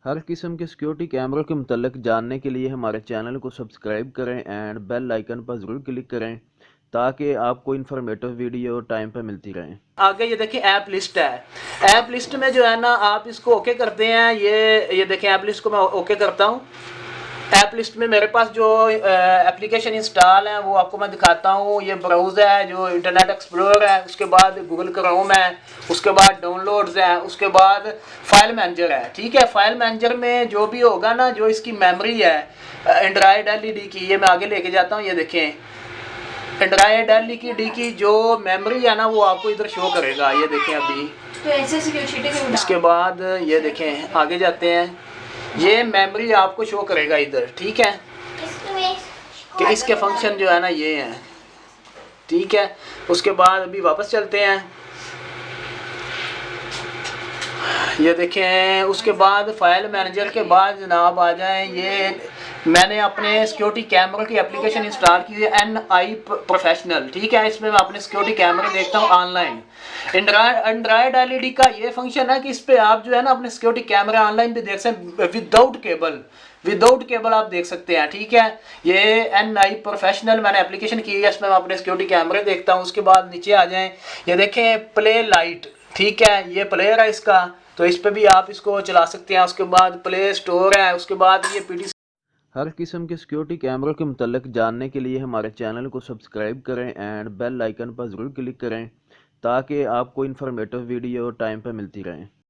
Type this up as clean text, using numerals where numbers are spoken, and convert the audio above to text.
हर किस्म के सिक्योरिटी कैमरों के मुतल्लिक जानने के लिए हमारे चैनल को सब्सक्राइब करें एंड बेल आइकन पर ज़रूर क्लिक करें ताकि आपको इन्फॉर्मेटिव वीडियो टाइम पर मिलती रहें। आगे ये देखिए ऐप लिस्ट है। ऐप लिस्ट में जो है ना आप इसको ओके करते हैं। ये देखिए ऐप लिस्ट को मैं ओके करता हूँ। ऐप लिस्ट में मेरे पास जो एप्लीकेशन इंस्टॉल है वो आपको मैं दिखाता हूँ। ये ब्राउज़र है जो इंटरनेट एक्सप्लोरर है, उसके बाद गूगल क्रोम है, उसके बाद डाउनलोड्स है, उसके बाद फाइल मैनेजर है। ठीक है, फाइल मैनेजर में जो भी होगा ना, जो इसकी मेमोरी है एंड्रॉयड एलईडी की, ये मैं आगे लेके जाता हूँ। ये देखें एंड्रॉयड एलईडी की जो मेमोरी है ना वो आपको इधर शो करेगा। ये देखें अभी तो ऐसे उसके बाद ये देखें आगे जाते हैं, ये मेमोरी आपको शो करेगा इधर। ठीक है, कि इसके फंक्शन जो है ना ये हैं। ठीक है, उसके बाद अभी वापस चलते हैं। ये देखें उसके बाद फाइल मैनेजर के बाद जनाब आ जाएं, ये मैंने अपने सिक्योरिटी कैमरे की एप्लीकेशन इंस्टॉल की है NI प्रोफेशनल। ठीक है, इसमें मैं अपने सिक्योरिटी कैमरे देखता हूँ ऑनलाइन। एंड्रॉयड एलईडी का ये फंक्शन है कि इस पे आप जो है ना अपने सिक्योरिटी कैमरा ऑनलाइन भी देख सकते हैं, विदाउट केबल आप देख सकते हैं। ठीक है, ये NI प्रोफेशनल मैंने एप्लीकेशन की है, इसमें मैं अपने सिक्योरिटी कैमरे देखता हूँ। उसके बाद नीचे आ जाएं, ये देखें प्ले लाइट। ठीक है, ये प्लेयर है इसका, तो इस पे भी आप इसको चला सकते हैं। उसके बाद प्ले स्टोर है, उसके बाद ये पीटी। हर किस्म के सिक्योरिटी कैमरों के मुतल्लिक जानने के लिए हमारे चैनल को सब्सक्राइब करें एंड बेल आइकन पर ज़रूर क्लिक करें ताकि आपको इन्फॉर्मेटिव वीडियो टाइम पर मिलती रहें।